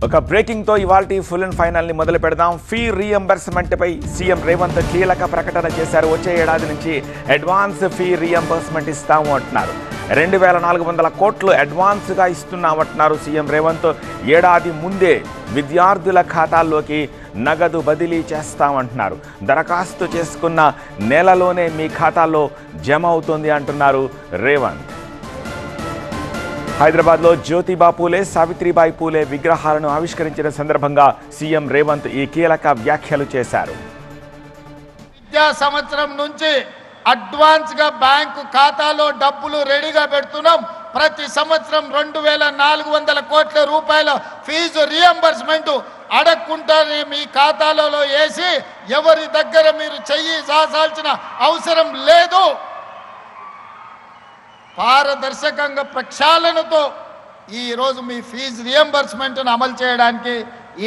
ఒక బ్రేకింగ్ తో ఇవాల్టి ఫుల్ అండ్ ఫైనల్ ని మొదలు పెడదాం. ఫీ రీఎంబర్స్మెంట్ పై సీఎం రేవంత్ కీలక ప్రకటన చేశారు. వచ్చే ఏడాది నుంచి అడ్వాన్స్ ఫీ రీఎంబర్స్మెంట్ ఇస్తాము అంటున్నారు. 2400 కోట్లు అడ్వాన్స్ గా ఇస్తున్నామంటున్నారు సీఎం రేవంత్. ఏడాది ముందే విద్యార్థుల ఖాతాల్లోకి నగదు బదిలీ చేస్తామంటున్నారు. దరఖాస్తు చేసుకున్న నెలలోనే మీ ఖాతాలో జమ అవుతుంది అంటున్నారు రేవంత్. హైదరాబాద్లో జ్యోతిబా పూలే, సావిత్రిబాయి పూలే విగ్రహాలను ఆవిష్కరించిన సందర్భంగా సీఎం రేవంత్ ఈ కీలక వ్యాఖ్యలు చేశారు. విద్యా సంవత్సరం నుంచి అడ్వాన్స్ గా బ్యాంకు ఖాతాలో డబ్బులు రెడీగా పెడుతున్నాం. ప్రతి సంవత్సరం 2400 కోట్ల రూపాయల ఫీజు రియంబర్స్మెంట్ అడగకుండానే మీ ఖాతాలలో వేసి ఎవరి దగ్గర మీరు చెయ్యి సాల్సిన అవసరం లేదు. పారదర్శకంగా ప్రక్షాళనతో ఈరోజు మీ ఫీజు రియంబర్స్మెంట్ను అమలు చేయడానికి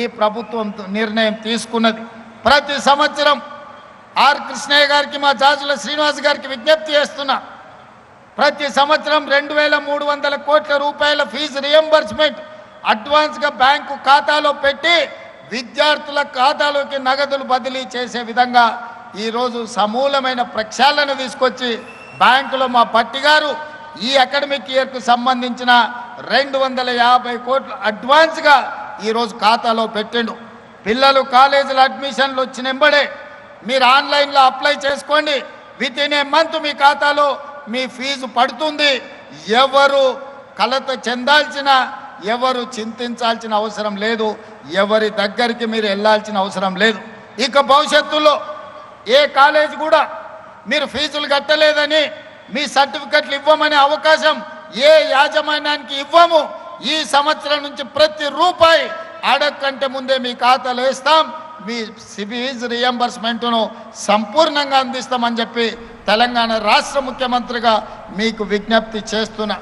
ఈ ప్రభుత్వం నిర్ణయం తీసుకున్నది. ప్రతి సంవత్సరం ఆర్ కృష్ణయ్య గారికి, మా జాజుల శ్రీనివాస్ గారికి విజ్ఞప్తి చేస్తున్నా, ప్రతి సంవత్సరం 2300 కోట్ల రూపాయల ఫీజు రియంబర్స్మెంట్ అడ్వాన్స్గా బ్యాంకు ఖాతాలో పెట్టి విద్యార్థుల ఖాతాలోకి నగదులు బదిలీ చేసే విధంగా ఈరోజు సమూలమైన ప్రక్షాళన తీసుకొచ్చి బ్యాంకులో మా పట్టి గారు ఈ అకాడమిక్ ఇయర్కు సంబంధించిన 250 కోట్లు అడ్వాన్స్గా ఈరోజు ఖాతాలో పెట్టిండు. పిల్లలు కాలేజీల అడ్మిషన్లు వచ్చినెంబడే మీరు ఆన్లైన్లో అప్లై చేసుకోండి. విత్ ఇన్ ఏ మంత్ మీ ఖాతాలో మీ ఫీజు పడుతుంది. ఎవరు కలత చెందాల్సిన, ఎవరు చింతించాల్సిన అవసరం లేదు. ఎవరి దగ్గరికి మీరు వెళ్ళాల్సిన అవసరం లేదు. ఇక భవిష్యత్తులో ఏ కాలేజీ కూడా మీరు ఫీజులు కట్టలేదని మీ సర్టిఫికెట్లు ఇవ్వమనే అవకాశం ఏ యాజమాన్యానికి ఇవ్వము. ఈ సంవత్సరం నుంచి ప్రతి రూపాయి అడగకంటే ముందే మీ ఖాతాలో వేస్తాం. మీ ఫీజు రియంబర్స్మెంట్ను సంపూర్ణంగా అందిస్తామని చెప్పి తెలంగాణ రాష్ట్ర ముఖ్యమంత్రిగా మీకు విజ్ఞప్తి చేస్తున్నా.